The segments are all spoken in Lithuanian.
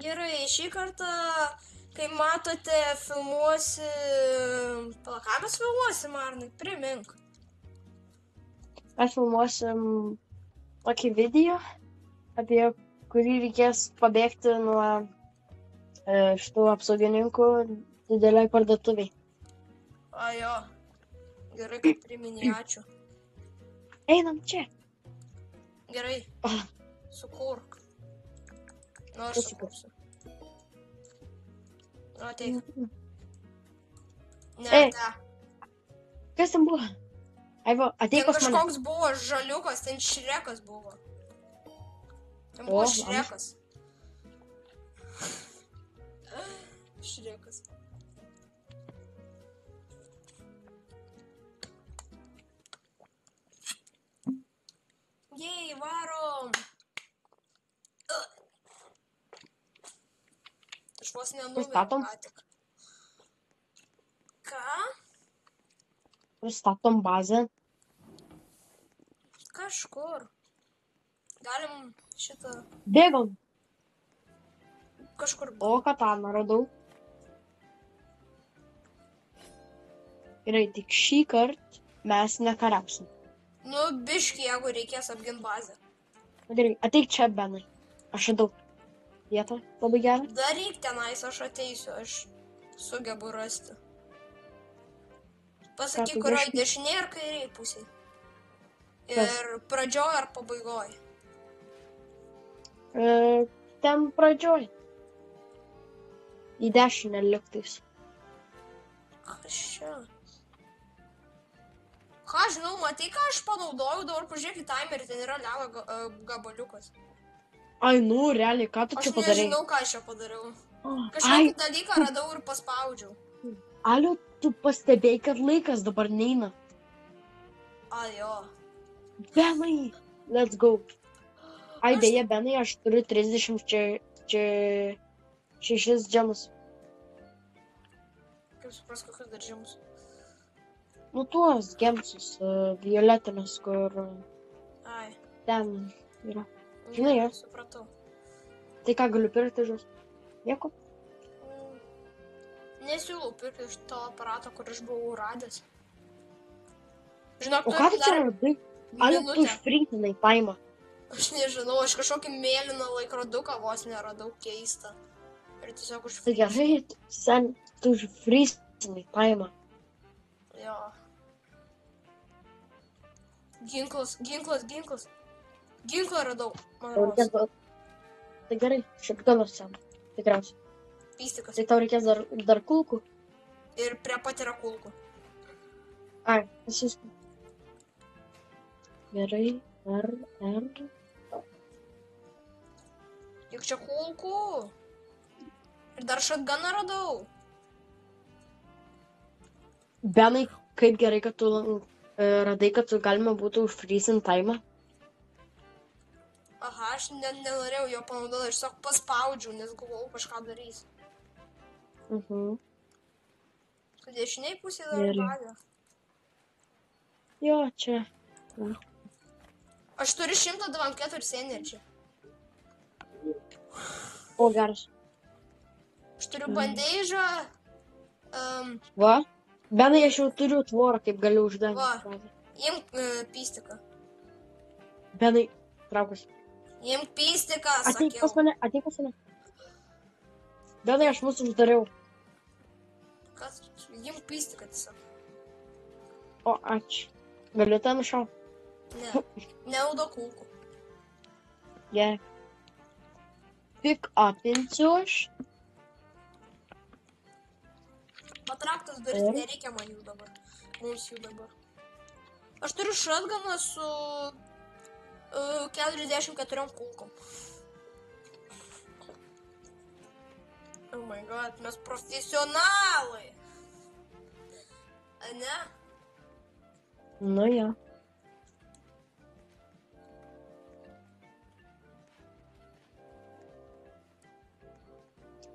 Gerai, šį kartą, kai matote, filmuosi... Pala, ką mes filmuosim, Arnai? Primink. Mes filmuosim tokį video, apie kurį reikės pabėgti nuo šitų apsaugininkų dideliai parduotuviai. A, jo. Gerai, kad priminė, ačiū. Einam čia. Gerai, sukurk. Nu, aš sukursiu. Nu, ateik. Ne, Ei. te. Kas ten buvo? Aivo, ateik Ten pas mane. kažkoks buvo žaliukas, ten Šrekas buvo. Ten buvo O, Šrekas. Šrekas. Jei, varom! Aš vos nenumiriau Pristatom? ką tik. Ką? Pristatom bazę. Kažkur. Galim šitą... Bėgom. Kažkur... O, kataną radau. Gerai, tik šį kartą mes nekariausim. Nu, biški, jeigu reikės apgint bazę. Gerai, ateik čia, Benai. Aš radau vietą labai gerą. Daryk tenais, aš ateisiu, aš sugebu rasti. Pasakyk, tu kurioje ieškai? dešinėje ar kairėje pusėje. Kas? Ir pradžioje ar pabaigoje. Ten pradžioj. Į dešinę lygtais. Kas čia? Ką žinau, matai, ką aš panaudojau, dabar pažiūrėk į timerį, ten yra lego gabaliukas. Ai, nu, realiai, ką tu Aš čia padarai? nežinau, ką aš čia padariau. Ai, Kažkokį dalyką radau ir paspaudžiau. Aliu, tu pastebėjai, kad laikas dabar neina. A, jo. Benai, let's go. Ai, Aš- beje, Benai, aš turiu 36 džemus. Kaip supras, kokius daržimus. Nu, tuos gemsus, violetinius, kur Ai. ten yra. Žinai, jo. Supratau. Tai ką galiu pirkti žus? Nieko. Nesiūlau pirkti iš to aparato, kur aš buvau radęs. Žinok, O ką tu čia radai? Aliu, tu minutę. išprintinai paimą. Aš nežinau, aš kažkokį mėlyną laikroduką vos neradau keistą. Ir tiesiog Tai užfrizinau. gerai, sen, tu išprintinai paimą. Jo. Ginklas. Ginklą radau. Man Tau reikės rodos. Tai gerai, šipganas sen, tikriausiai. Pystikas. Tai tau reikės dar kulkų. Ir prie pat yra kulkų. Ai, pasiskui. Gerai, R. Juk čia kulkų. Ir dar šatganą radau. Benai, kaip gerai, kad tu radai, kad tu galima būtų užfreezint taimą. Aha, aš nenorėjau jo panaudoti, aš tiesiog paspaudžiau, nes galvojau kažką darys. Tu dešiniai pusėje dar Gerai. bazę. Jo, čia. Aš turiu 124 energy. O, geras. Aš turiu bandėžą. Va. Benai, aš jau turiu tvorą, kaip galiu uždengti. Va. Imk pystiką. Benai, traukus. Imk pystiką, Ateik pas sakiau. mane. Benai, aš mūsų uždariau. Kas? Imk pystiką tiesiog. O, ačiū. Galiu ten šau. Ne. Neudo kulkų. Gerai. Pick upinsiu aš. Patraktas duris, nereikia man jų dabar. Mums jų dabar. Aš turiu šatganą su 44 kulkom. Oh my god, mes profesionalai. A ne? Nu, jo.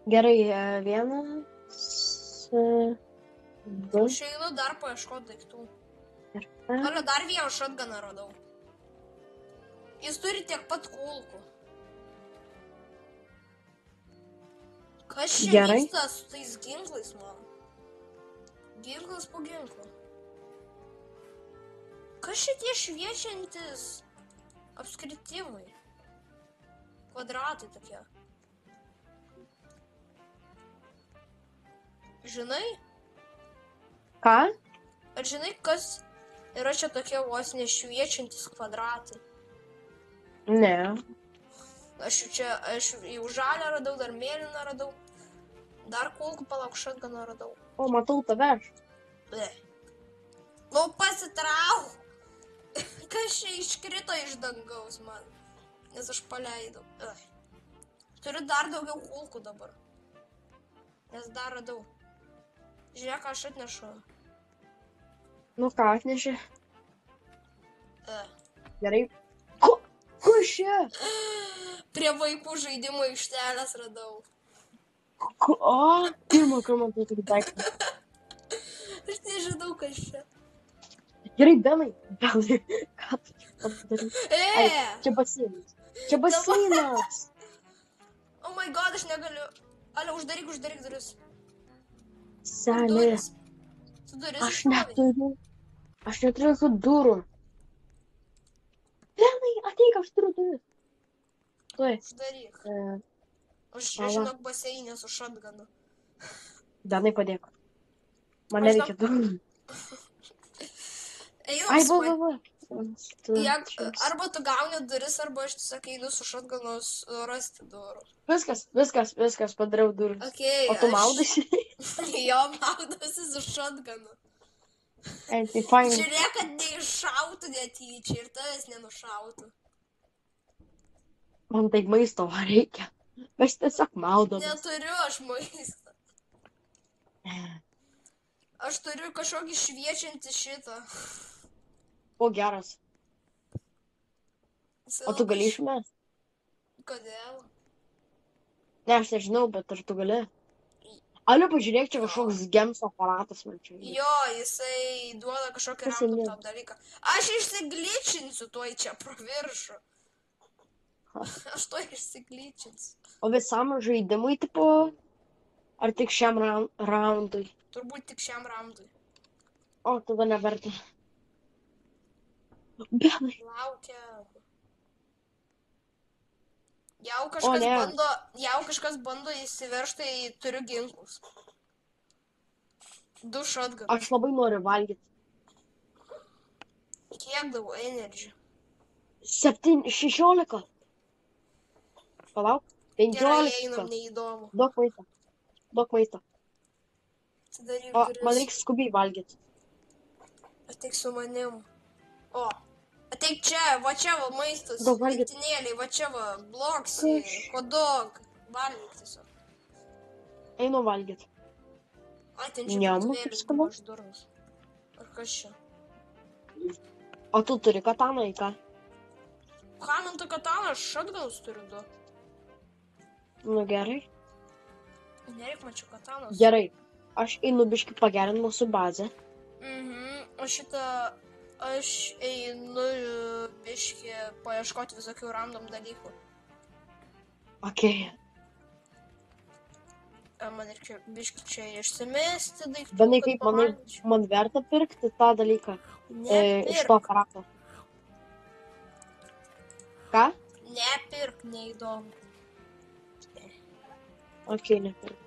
Gerai, vienas, du. Aš einu dar paieškoti daiktų. Ar dar vieną šatganą radau. Jis turi tiek pat kulkų. Kas čia Gerai. vyksta su tais ginklais, man? Ginklas po ginklo. Kas šitie šviečiantis apskritimai? Kvadratai tokie. Žinai? Ką? Ar žinai, kas yra čia tokie vos nešviečiantis kvadratai? Ne. Aš jau žalią radau, dar mėlyną radau. Dar kulkų palauk šatganą radau. O, matau tave. Ble. Nu pasitrauk. Kas čia iškrito iš dangaus man? Nes aš paleidau. Turiu dar daugiau kulkų dabar. Nes dar radau. Žiūrėk, aš atnešu. Nu ką atnešė? Gerai. Kur čia? Prie vaikų žaidimų aikštelės radau. O, pirmą kartą man tai tokį daiktą. Aš nežinau, kas čia. Gerai, Benai. Ką tu čia padarai? Ai, čia baseinas. Čia baseinas. Oh my god, aš negaliu. Ale, uždaryk duris. Senė. Tu duris Aš neturiu jokių durų. Benai, ateik, aš turiu duris. Tuoj. Uždaryk. Aš Pala. žinok baseinę su šatganu. Benai, padėk. Man Aš nereikia durų. Ai, va. Arba tu gauni duris, arba aš tiesiog einu su šatganu rasti durų. Viskas, padariau duris. Okay, O tu maudasi? Jo, maudasi su šatganu. Ai, tai fain. Žiūrėk, kad neiššautų netyčia ir tavęs nenušautų. Man tai maisto reikia. Aš tiesiog maudomės. Neturiu aš maisto. Aš turiu kažkokį šviečiantį šitą. O, geras. O tu gali išmest? Kodėl? Ne, aš nežinau, bet ar tu gali? Ale, pažiūrėk, čia kažkoks gems aparatas man čia. Jo, jisai duoda kažkokį random top dalyką. Aš išsigličinsiu tuoj čia pro viršų. Aš tuoj išsigličinsiu. O visam žaidimui, tipo, ar tik šiam raundui? Turbūt tik šiam raundui. O, tada neverta. Benai. Laukiam. Jau kažkas bando įsiveržti, tai turiu ginklus. 2 shotgun. Aš labai noriu valgyti. Kiek daug energy? 16. Palauk. 15. Gerai, einam, neįdomu. Daug maisto. Atidaryk O, duris. man reikia skubiai valgyti. Ateik su manim. O, ateik čia, va čia va maistas. Daug valgyt. Lentynėliai, va čia va, bloksi, hotdog. Valgyk tiesiog. Einu valgyti. Ai, ten Njam, žiūrėk, kaip skanu. aš durnas. Ar kas čia? O tu turi kataną į ką? Ką man tu kataną, aš shotgunus turiu 2. Nu gerai. Nereik man čia katanos. Gerai. Aš einu biškį pagerinti mūsų bazę. Aš einu biškį paieškoti visokių random dalykų. Okei. Man reikia biškį čia išsimesti daiktų. Benai, kad kaip manai, pavalgyčiau. man verta pirkti tą dalyką iš Nepirk, to aparato? Ką? nepirk, neįdomu. Okei, nepirk.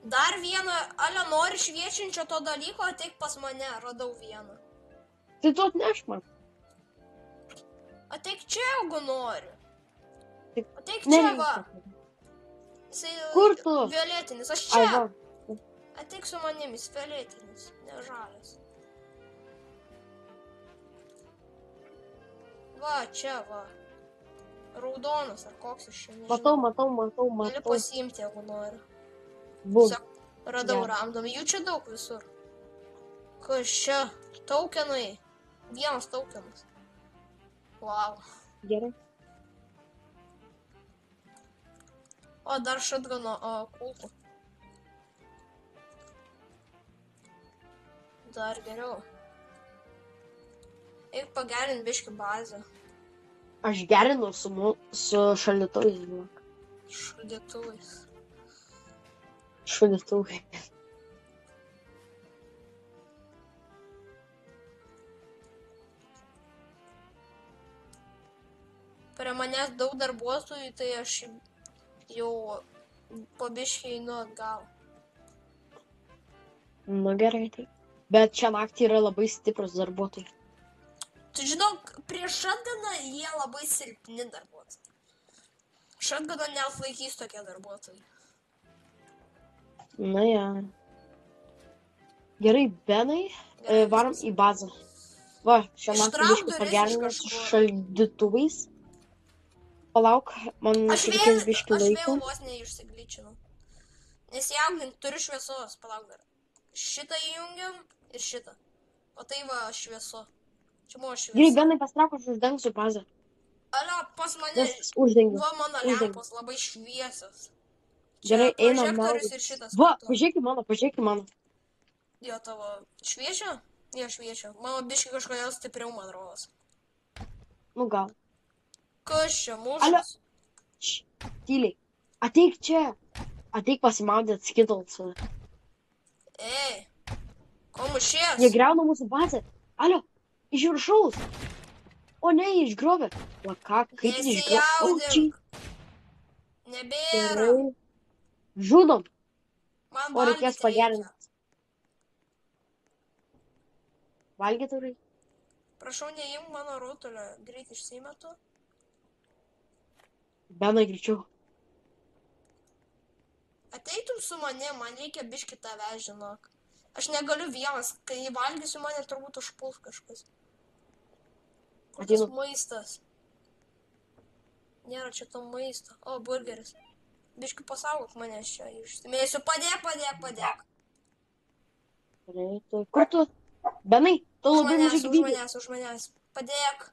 Dar vieną, ale nori šviečiančio to dalyko, ateik pas mane, radau vieną. Tai tu atneš man. Ateik čia, jeigu nori. Tik- Ateik Ne, čia, ne, va. ne. Jisai Kur tu? violetinis, aš Ai, čia. va. Ateik su manim, jis violetinis, ne žalias. Va, čia, va. Raudonas, ar koks iš čia, nežinau. Matau. Gali pasiimti, jeigu nori. Bum. Tiesiog radau Gerai. random, jų čia daug visur. Kas čia? Taukenai. Vienas taukenas. Wow. Gerai. O, dar shotguno kulkų. Dar geriau. Eik pagerint biškį bazę. Aš gerinu su šaldytuvais. žinok. Šaldytuvais. Šaldytuvai. Prie manęs daug darbuotojų, tai aš jau po biškį einu atgal. Nu gerai, tai. Bet šią naktį yra labai stiprus darbuotojai. Tu žinok, prieš šatganą jie labai silpni darbuotojai. Šatganą neatlaikys tokie darbuotojai. Na ja. Gerai, Benai, varom į bazą. Va, šią naktį biškį pagerinęs šaldytuvais. Palauk, man reikės biškį laiko. Aš vėl vos neišsigličinau. Nesijaudink, turiu šviesos, palauk dar. Šitą įjungiam ir šitą. O tai va šviesu. Čia buvo šviesa. Gerai, Benai, pastrauk, aš uždengsiu bazę. Alio, pas mane... Uždengiu. Va mano lempos labai šviesios. Gerai, einam. Prožektorius ir šitas. Va, pažiūrėk į mano. Jo, tavo šviečia? Jo, šviečia. Mano biškai kažkodėl stipriau, man rodos. Nu gal. Kas čia, mušas? Tyliai. Ateik čia. Ateik pasimaudėt skitolsą. Ei, ko mušies? Jie griauna mūsų bazę. Alio, iš viršaus. O ne, jie išgrovė. O ką, kaip jie išgrovė? Nebėra. Žudom. Man o reikės pagerinti. Valgyti reikia. Prašau, neimk mano rutulio. Greit išsimetu. Benai, greičiau. Ateitum su manim, man reikia biškį tave, žinok. Aš negaliu vienas, kai valgysiu mane turbūt užpuls kažkas. Kur tas maistas? Nėra čia to maisto. O, burgeris. Biškį pasaugok mane čia išsimėsiu. Padėk. Kur tu? Benai, tu labai mažai gyvybės. Už manęs. Padėk.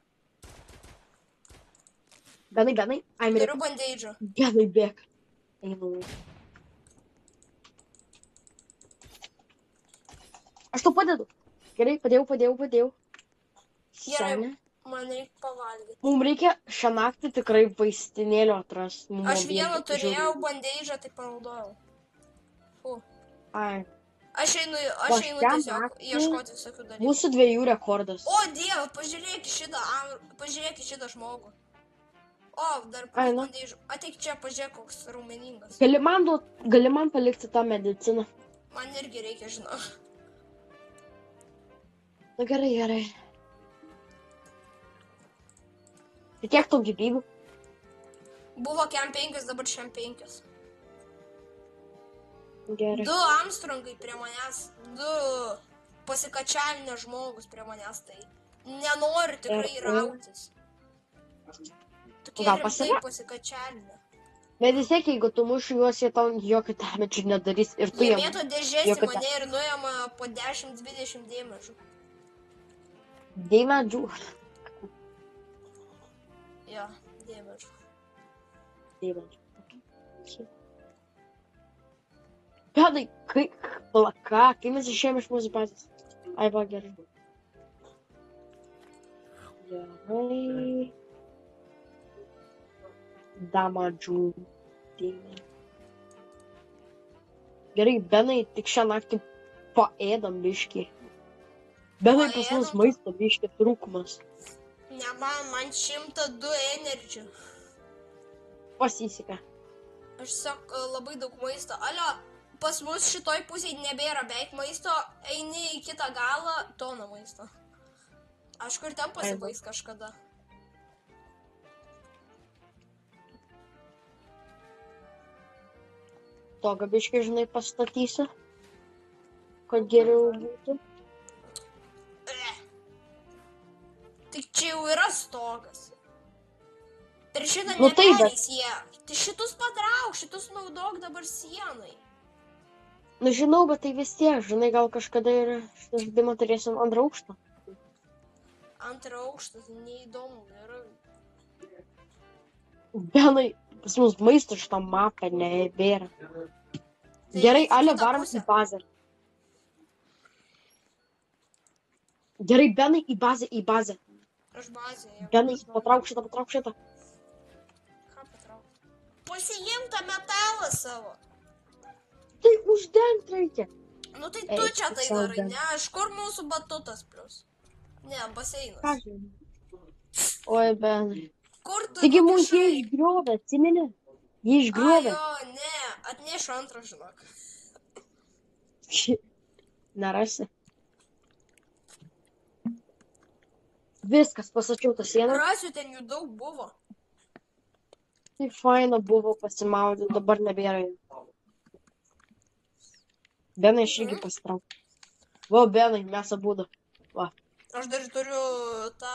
Benai, Turiu bandeidžą. Benai, bėk. Einu. Aš tau padedu. Gerai, padėjau. Gerai, man reikia pavalgyti. Mums reikia šią naktį tikrai vaistinėlio atrasti. Aš vieną turėjau bandeidžą, tai panaudojau. Ai. Aš einu tiesiog ieškoti visokių dalykų. Mūsų dviejų rekordas. O, Dieve, pažiūrėk į šitą žmogų. O, dar bandeidžų. Ateik čia, pažiūrėk, koks raumeningas. Gali man palikti tą mediciną? Man irgi reikia, žinau. Na gerai. Tai kiek tau gyvybių? Buvo kem 5, dabar šiam 5. Gerai. 2 Armstrongai prie manęs, 2 pasikačialinę žmogus prie manęs, tai nenoriu tikrai rautis. Tokie rimtai pasikačialinę. Bet vis tiek, jeigu tu muši juos, jie tau jokio damage nedarys ir tu jie mėto dėžės į mane ir nuėma po 10-20 dėmežių. Dėmežių? Jo, dėmežių. Pedai, kai mes išėjome iš mūsų bazės? Ai, va, gerai. Damadžių. Gerai, Benai, tik šią naktį paėdam biškį. Benai, pas mus maisto biškį trūkumas. Ne, man 102 energijų. Pasiseka. Aš sakau, labai daug maisto. Alio, pas mus šitoj pusėj nebėra beveik maisto, eini į kitą galą, toną maisto. Aišku, ir ten pasibaigs kažkada. Togą biškį, žinai, pastatysiu, kad geriau būtų. Tik čia jau yra stogas. Per šitą neperės jie. Tai šitus patrauk, šitus naudok dabar sienai. Nu žinau, bet tai vis tiek, žinai, gal kažkada ir šitą žaidimą turėsim antrą aukštą. Antrą aukštą, tai neįdomu, yra. Benai, pas mus maisto šitam mapą nebėra. Gerai, Alio, varom į bazę. Gerai, Benai, į bazę. Aš bazėje. Benai, patrauk šitą. Ką patrauk? Pasiimk tą metalą savo. Tai uždengt reikia. Nu tai tu Eik, čia tu tai sau darai, den. ne? Iš kur mūsų batutas plus? Ne, Ką baseinas. žinai? Oi, Benai. Kur tu Taigi mums jie nukišai? išgriovė, atsimeni? Jie A, išgriovė. jo, ne, atnešiu antrą, žinok. Nerasi. Viskas, pasačiau tą sieną. Rasiu, ten jų daug buvo. Tai faina buvo pasimaudyti, dabar nebėra jų. Benai aš irgi pasitraukau. Va, Benai, mes abudu. Va. Aš dar turiu tą...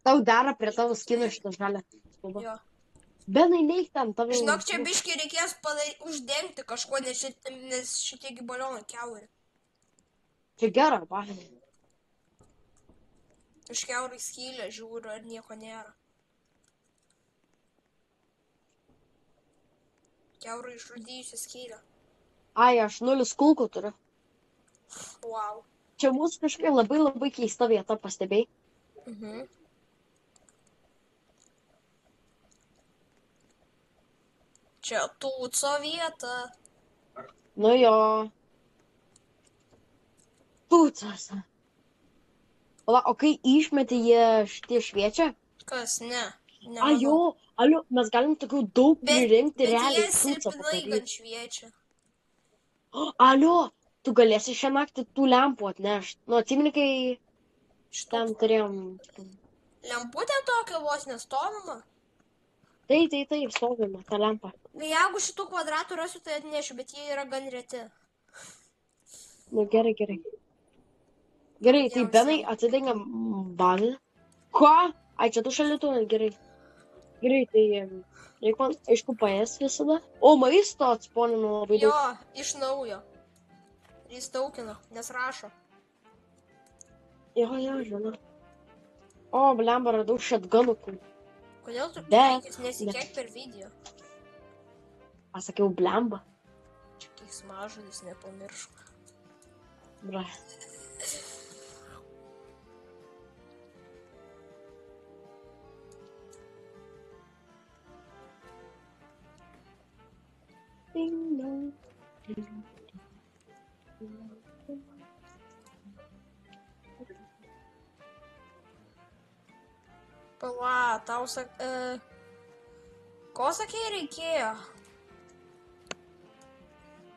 Tau dera prie tavo skino šitą žalę. Jo. Benai, neik ten, tavo... Žinok, čia biškai reikės uždengti kažko, nes šitiegi balionai kiauri. Čia gera, va. Iš kiaurai skylę žiūriu, ar nieko nėra. Kiaurai išrūdyjusi skylę. Ai, aš 0 kulkų turiu. Wow. Čia mūsų kažkokia labai keista vieta, pastebėjai? Mhm. Čia tūco vieta. Nu jo. Pūcas. O kai išmeti jie šitie šviečia? Kas, ne? Alio, mes galim tokių daug pririnkti realiai. Bet jie silpnai gan šviečia. Alio, tu galėsi šią naktį tų lempų atnešti. Nu, atsimeni, kai ten turėjom... Lemputė tokia vos nestovima? Taip, stovima, ta lempa. Jeigu šitų kvadratų rasiu, tai atnešiu, bet jie yra gan reti. Nu, gerai. Gerai, tai Benai atidengiam bazę. Ką? Ai, čia tu šalituvai, gerai. Gerai, tai reikia man, aišku, paės visada. O, maisto atsponinu labai daug. Jo, iš naujo. Jis taukino, nes rašo. Jo, žinau. O, blemba, radau šatganukų. Kodėl tu keikis nesikeik per video? Pasakiau blemba. Čia keiksmažodis, nepamiršk. Bra. Pala, tau ko sakei reikėjo?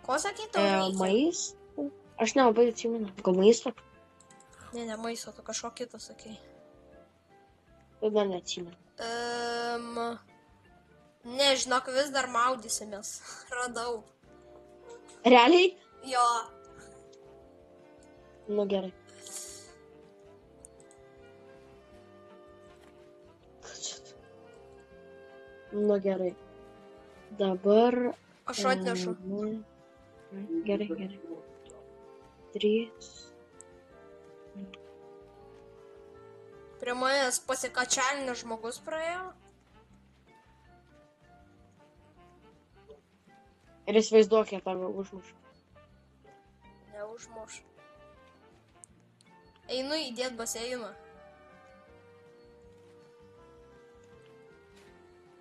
Ko sakei tau reikia? Maisto? Aš nelabai atsimenu. Gal maisto? Ne maisto, tu kažko kitą sakei. Tada neatsimenu. Ne, žinok, vis dar maudysimės. Radau. Realiai? Jo. Nu gerai. Nu gerai. Dabar... Aš atnešu. Gerai. 3. Prie manęs pasikačialinęs žmogus praėjo. Ir įsivaizduok, jie tave užmuš. Neužmuš. Einu įdėt baseiną.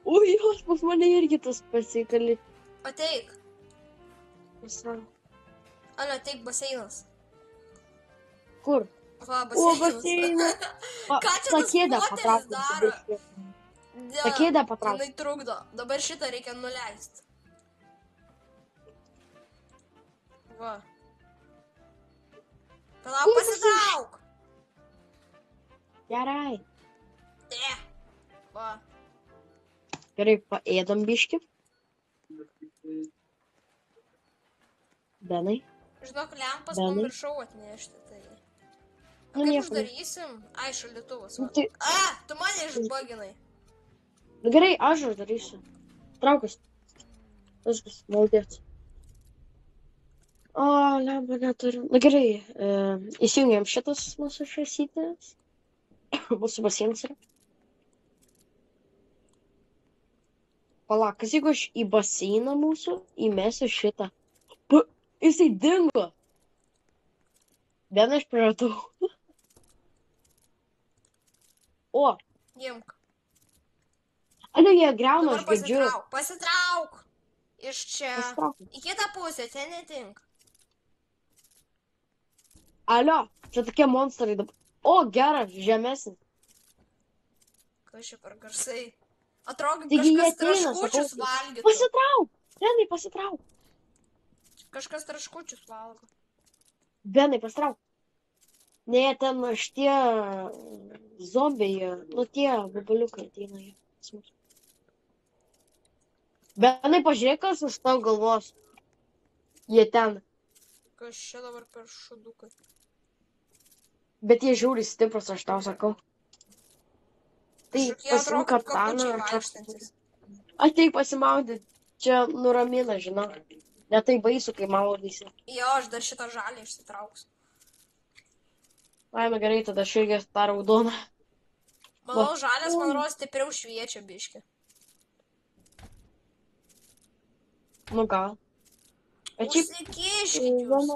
Ui, jos pas mane irgi tas pasikali. Ateik. Visą. Ale, ateik baseinas. Kur? Va, O, baseinas. baseinas. Ką čia tas moteris daro? Ta kėdę patrauk. Jinai trukdo. Dabar šitą reikia nuleisti. Va. Palauk, pasitrauk. Gerai. Va. Gerai, paėdam biškį. Benai. Žinok, lempas Benai. pamiršau atnešti. Tai... Nu, Kaip nieko. uždarysim? Ai, šaldytuvas. Nu, tai... Tu mane išbaginai. Nu, gerai, aš uždarysiu. Traukas. Viskas, maldėt. O, lemba neturiu. Na gerai, įsijungiam šitas mūsų šviesytės. Mūsų basienas yra. Palauk, kas jeigu aš į baseiną mūsų įmesiu šitą? Jisai dingo. Vieną aš praradau. O. Imk. Alio, jie greuna, Dabar aš girdžiu. pasitrauk. Iš čia. Pasitrauk. Į kitą pusę, ten netink. Alio, čia tokie monstrai dabar. O, geras, žemesnis. Kas čia per garsai? Atrodo, Taigi jie kažkas ateina, traškučius sakau. valgytų. Pasitrauk. Benai, pasitrauk. Kažkas traškučius valgo. Benai, pasitrauk. Ne, ten šitie zombiai, nu tie bubaliukai ateina jie. Benai, pažiūrėk, kas už tavo galvos. Jie ten. Kas čia dabar per šudukai? Bet jie žiūri stiprus, aš tau sakau. Tai Kažkokie atrodo pasimk kaip kaptaną. kakučiai vaikštantis. Ateik pasimaudyti. Čia nuramina, žinau. Ne tai baisu, kai maudysi. Jo, aš dar šitą žalį išsitrauksiu. Ai, nu gerai, tada aš irgi tą raudoną. Manau, žalės man rodo stipriau šviečia biški. Nu gal. Bet šiaip... Užsikiškit jūs.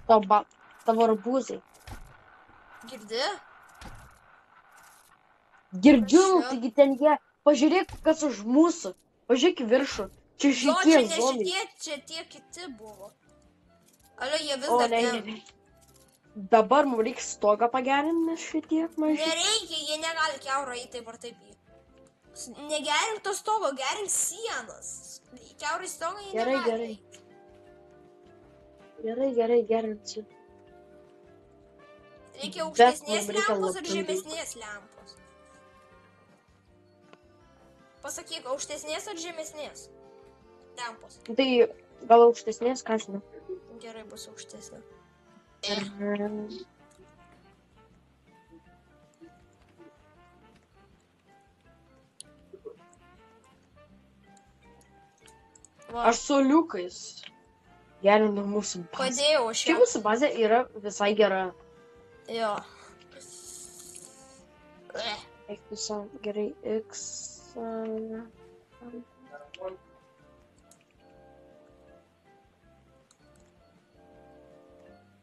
Tavo arbūzai. Girdi? Girdžiu, Kas čia? taigi ten jie. Pažiūrėk, kas už mūsų. Pažiūrėk į viršų. Čia Jo, čia šitie ne zombiai. šitie, čia tie kiti buvo. Alio, jie vis O, dar ne, ten. ne. Dabar mums reikia stogą pagerinti, nes šitie maži. Nereikia, jie negali kiaurą į taip ar taip jį. Negerink to stogo, gerink sienas. Kiaurai stogą jie Gerai, negali. Gerai, gerinsiu. Reikia Bet aukštesnės man reikia lempos ar labai žemesnės lempos? Pasakyk, aukštesnės ar žemesnės lempos? Tai gal aukštesnės, ką žinau. Gerai, bus aukštesnė. Va, Aš su liukais gerinu mūsų bazę. padėjau aš Čia jam. mūsų bazė yra visai gera. Jo. Eik visą gerai, X.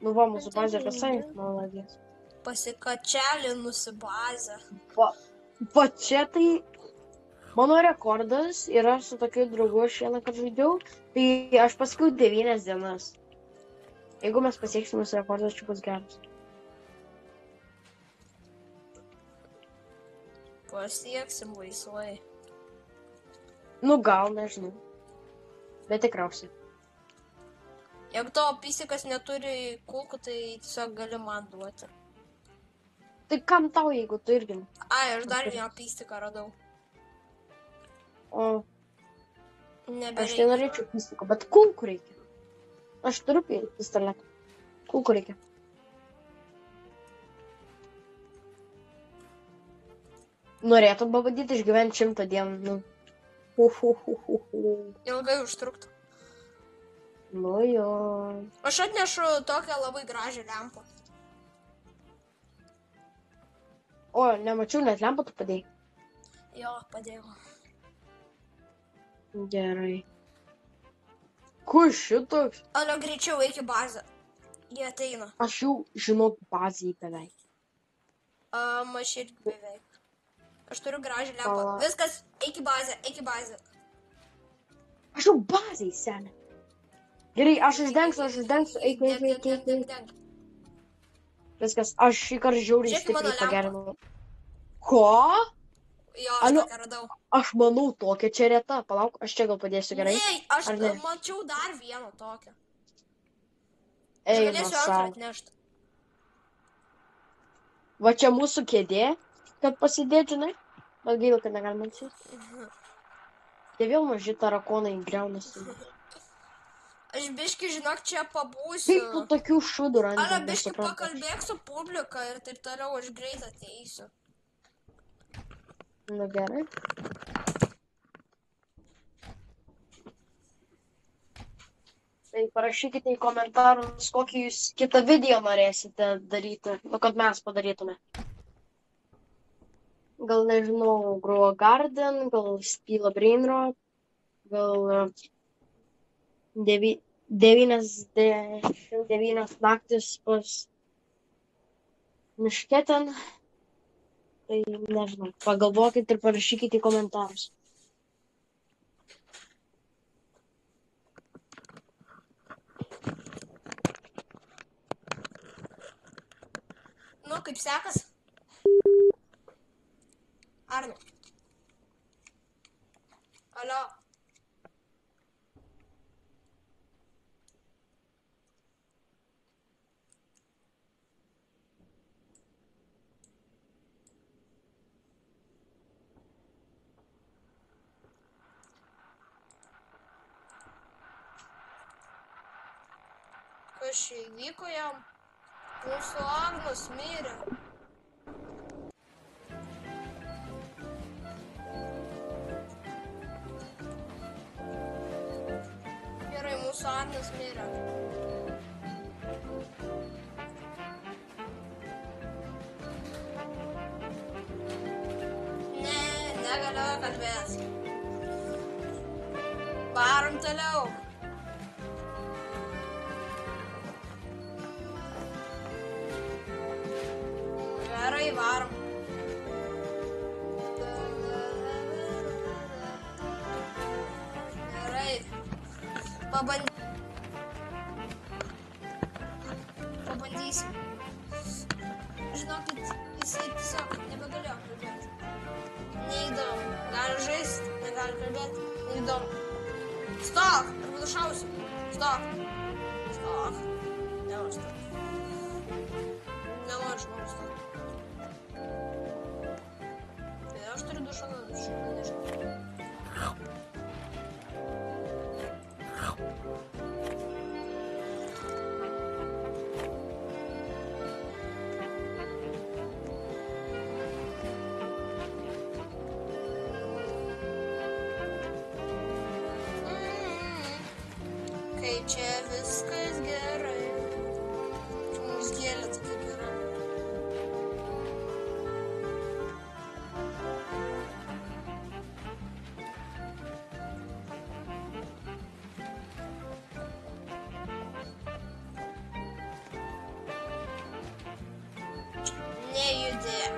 Nu va, mūsų bazė visai maladės. Pasikačialinusi bazę. Va čia tai mano rekordas yra su tokiu draugu aš vieną kartą žaidžiau, tai aš pasakiau 9 dienas. Jeigu mes pasieksime mūsų rekordas, čia bus geras. Pasieksim laisvai. Nu gal, nežinau. Bet tikriausiai. Jeigu tavo pisikas neturi kulkų, tai tiesiog gali man duoti. Tai kam tau, jeigu tu irgi? Ai, aš dar vieną pisiką radau. O, aš tai Nebereikia. norėčiau pistiko, bet kulkų reikia. Aš turiu pistoletą. Kulkų reikia. Norėtum pabandyti išgyventi 100 dienų. Nu. Ilgai užtruktų. Nu jo. Aš atnešu tokią labai gražią lempą. O, nemačiau, net lempą tu padėjai. Jo, padėjau. Gerai. Kur šitoks? Alio, greičiau eik į bazę. Jie ateina. Aš jau žinau bazį beveik. Aš irgi beveik. Aš turiu gražią lempą. Pala. Viskas, eik į bazę, eik į bazę. Aš jau bazai, senė. Gerai, aš uždengsiu. Eik. Deng. Viskas, aš šį kartą žiauriai Žiūrėk į mano stipriai lempą. pagerinau. Ko? Jo, aš Alio. tokią radau. Aš manau, tokia čia reta. Palauk, aš čia gal padėsiu gerai. Ne, aš Ar ne? mačiau dar vieną tokią. Aš Eina galėsiu antrą sau. atnešti. Va čia mūsų kėdė, kad pasidėt, žinai. Bet gaila, kad negalima atsėsti. Tai vėl maži tarakonai greunasi. Aš biški, žinok, čia Kaip tu pabūsiu. tokių šūdų randi? Alio, biški nesuprantu. pakalbėk su publika ir taip toliau, aš greit ateisiu. Nu gerai. Tai parašykite į komentarus, kokį jūs kitą video norėsite daryti, nu kad mes padarytume. Gal nežinau, Grow a Garden, gal Steal a Brainrot, gal 99 naktis pas miške ten. Tai nežinau, pagalvokit ir parašykite į komentarus. kaip sekas? Arno. Alio. Kas čia įvyko jam? Mūsų Agnas mirė. Gerai, mūsų Agnas mirė. Ne, negaliu kalbėti. Varom toliau. Gerai, varom. Gerai. Pabandysim. Žinokit, jisai tiesiog nebegalėjo kalbėti. Neįdomu. Gali žaisti, negali kalbėti. Neįdomu. Stok! Arba nušausiu. Stok. Stok. Nenoriu stok. Nenoriu žmogus stok. Tai aš turiu dušą, nežinau. Kaip čia viskas gerai. Čia mums gėlė tokia gera. Nejudėk.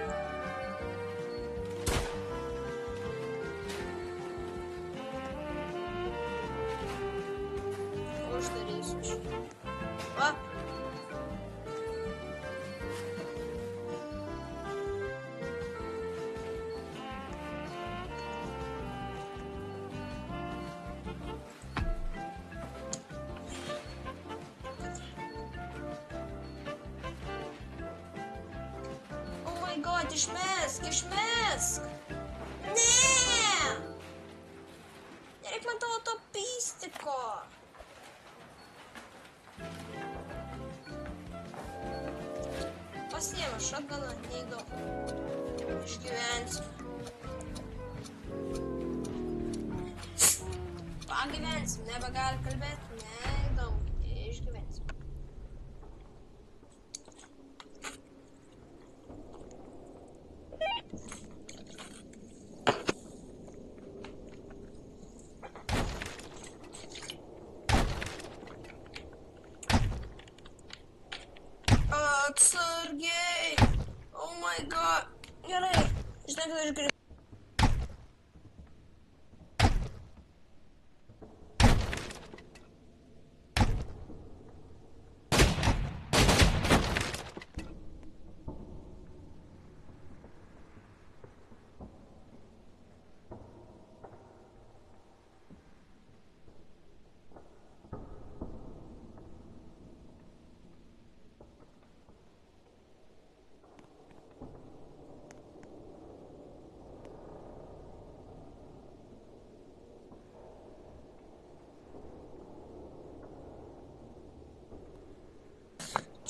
Uždarysiu šį. Va. Oh my god, išmesk, išmesk. Ne! Nereik man tavo to pystiko. Pasiėmė šatganą, neįdomu. Išgyvensiu. Pagyvensim, nebegali kalbėti, neįdomu. Išgyvensim. Atsargiai. Oh my god. Gerai. Žinai, kad aš greitai.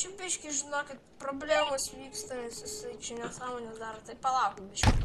Čia biški, žinokit, problemos vyksta, nes jisai čia nesąmonės daro, tai palauk biški.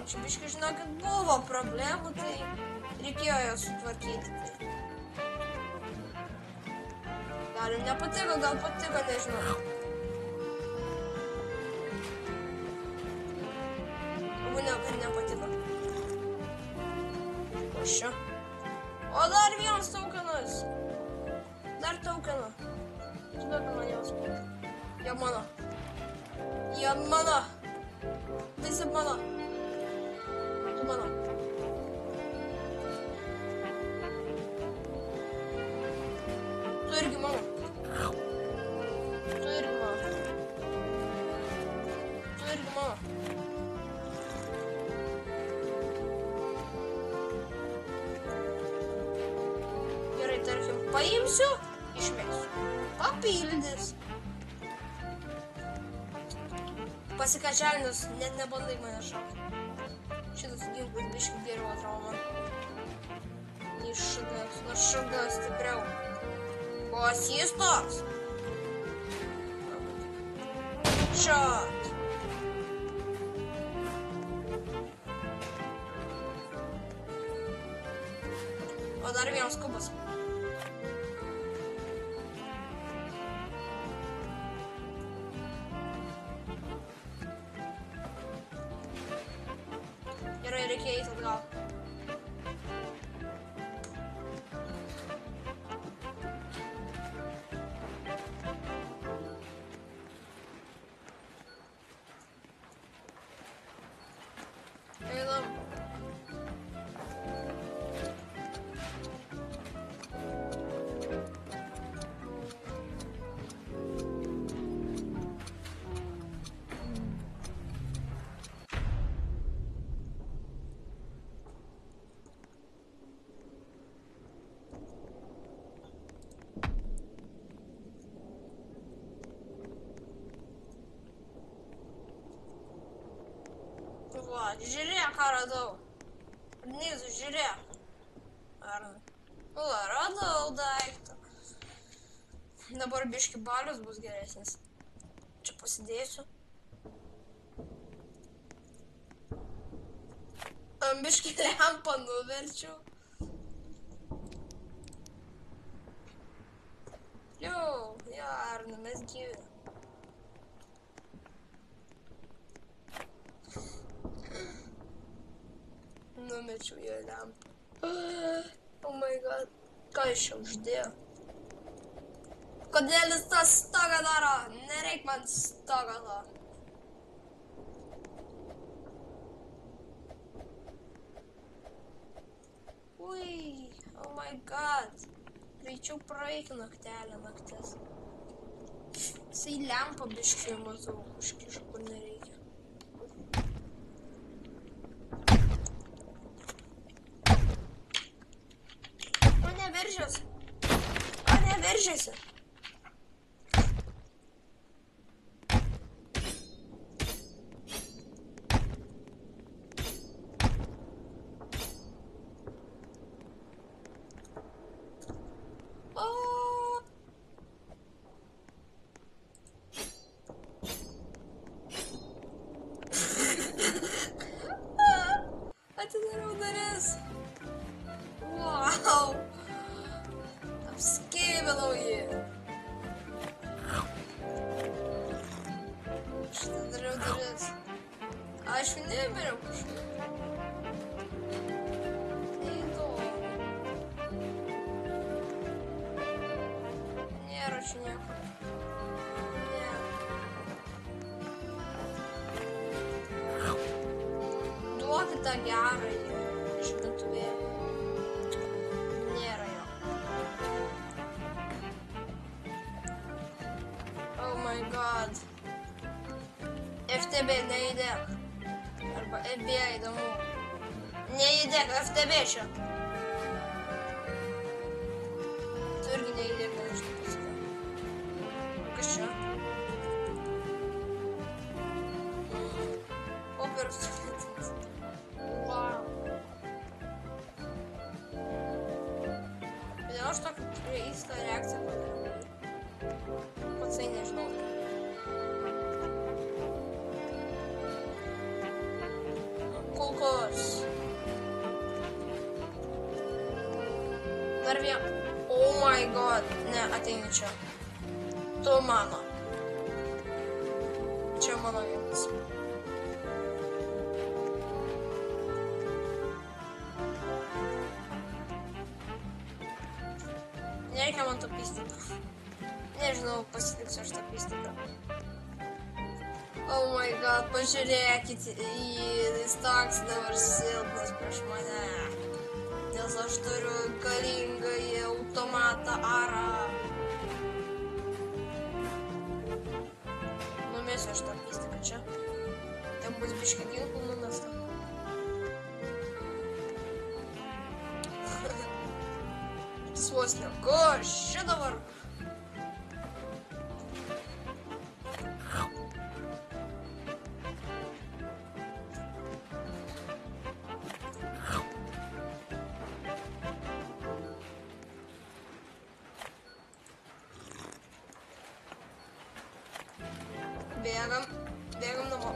Čia biškai, žinokit, buvo problemų, tai reikėjo jas sutvarkyti. Gal jums nepatiko, gal patiko, nežinau. Kad nepatiko. Kas čia? O dar vienas taukenas. Dar taukeną. Duok man jos. Jie mano. Jie mano. Visi mano. Tu mano. Tu irgi mano. Tu irgi mano. Tu irgi mano. Gerai, tarkim, paimsiu, išmėsiu. Papildys. Pasikačialinus, net nebandai mane šaukti. Šitas ginklas biškai geriau atrodo man. Nei šagnas, nors šagnas stipriau. Kos jis toks? Šat. O dar vienas kubas. Gerai, reikia eiti atgal. Einam. Va, žiūrėk, ką radau. Nizu, žiūrėk. Arnai. Va, radau daiktą. Dabar biški balius bus geresnis. Čia pasidėsiu. Biški lempą nuverčiau. Jau, Arnai, mes gyvi. Numečiau jo lempą. Oh my god. Ką iš čia uždėjo? Kodėl jis tą stogą daro? Nereik man stogą to. Ui, oh my god. Greičiau praeik naktelę naktis. Jisai lempą biškai matau, užkišo, kur nereikia. Veržiasi. O ne, veržiasi. Atidariau duris. Wow. Apskėbinau jį. Aš atidariau duris. Aš nemiriau kažkaip. Neįdomu. Nėra čia nieko. Ne. Duokit tą gerąjį žibintuvėlį. Nėra jo. Oh my god. FTB neįdėk. Arba FBI įdomu. Neįdėk FTB čia. Tu irgi neįdėk, nežinau pasakė. Kas čia? Operos sudėtis. Wow. Kodėl aš tokią keistą reakciją padariau? Patsai nežinau. Kol Dar vien. Oh my god. Ne, ateini čia. Tu mano. Čia mano vietas. Nereikia man to pistiko. Nežinau, pasitiksiu aš tą pistiką. Oh my god, pažiūrėkit į jis toks dabar silpnas prieš mane. Nes aš turiu galingąjį automatą arą. Numesiu aš tą pistiką čia. Ten bus biškį ginklų numesta. Suosnio, kas čia dabar? Bėgam namo.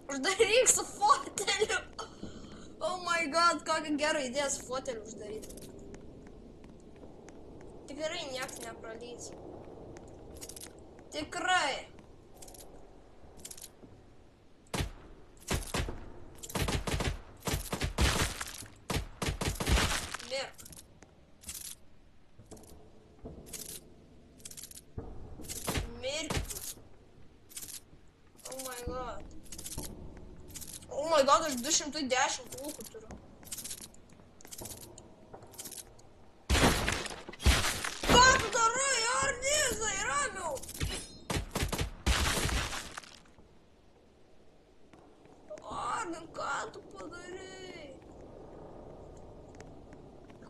Uždaryk su foteliu. Oh my god, kokia gera idėja su foteliu uždaryti. Tikrai nieks nepralys. Tikrai. Oh my god, aš 210 lūkų turiu. Ką tu darai, Arnizai, ramiau? Arnin, ką tu padarai?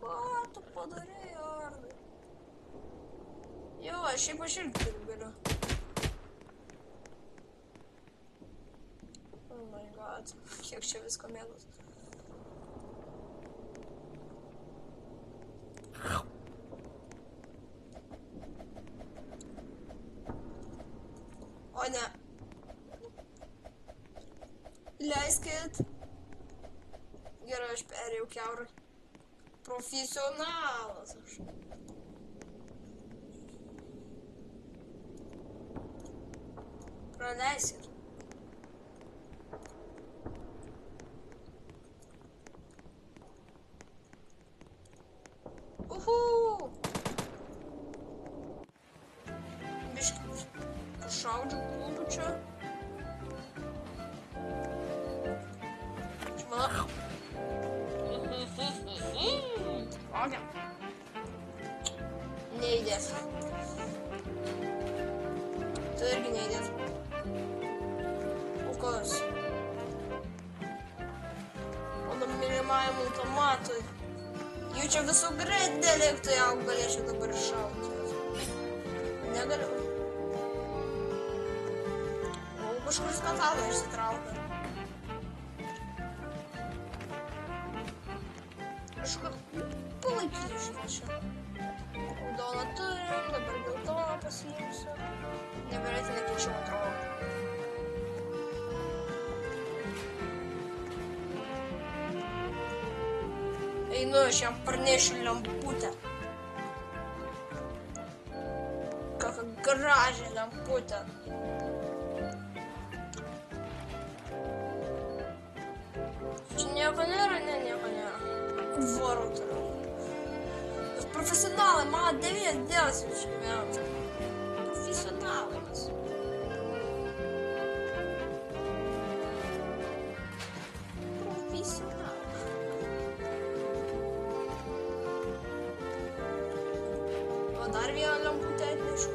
Ką tu padarai, Arnin? Jo, šiaip aš irgi turiu galiu. Oh my god, kiek čia visko mėgos. O ne. Leiskit. Gerai, aš perėjau kiaurai. Profesionalas aš. Praleiskit. Biškit pašaudžiau kultų čia. Čia mano. Ogia. Neįdės. Tu irgi neįdės. O kas? Mano mylimajam automatui. Jų čia visų greit deliktų, jeigu galėčiau dabar iššauti. Negaliu. O kažkuris metalą išsitraukia. Aš palaikysiu šitą čia. Raudoną turim, dabar geltoną pasiimsiu. Nebereikia nekeičiau atrodo. Einu, aš jam parnešiu lemputę. Kokią gražią lemputę. Čia nieko nėra? Ne, nieko nėra. Varau turiu. Jūs profesionalai, mano 9 dienas jau čia gyvenam. Profesionalai mes. Dar vieną lemputę atnešiu.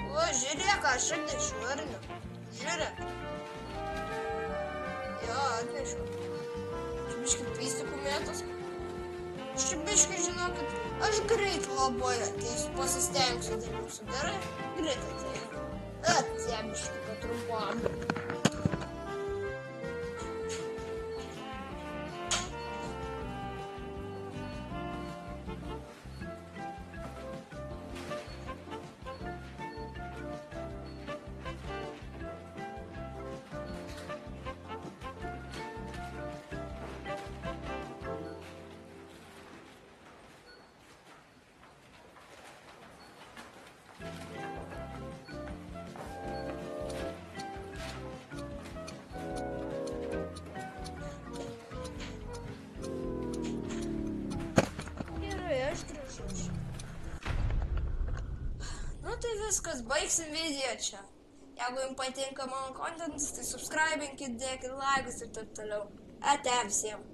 O, žiūrėk, aš atnešiu, ar ne? Žiūrėk. Jo, atnešiu. Čia biškį pistikų mėtos. Čia biškį, žinokit, aš greit labai ateisiu, pasistengsiu, darysiu. Gerai? Greit ateisiu. Zėbiškai trumpam. Aš grįžau čia. Nu tai viskas, baigsim video čia. Jeigu jums patinka mano kontentas, tai subscribinkit, dėkit laikus ir taip toliau. Ate visiems.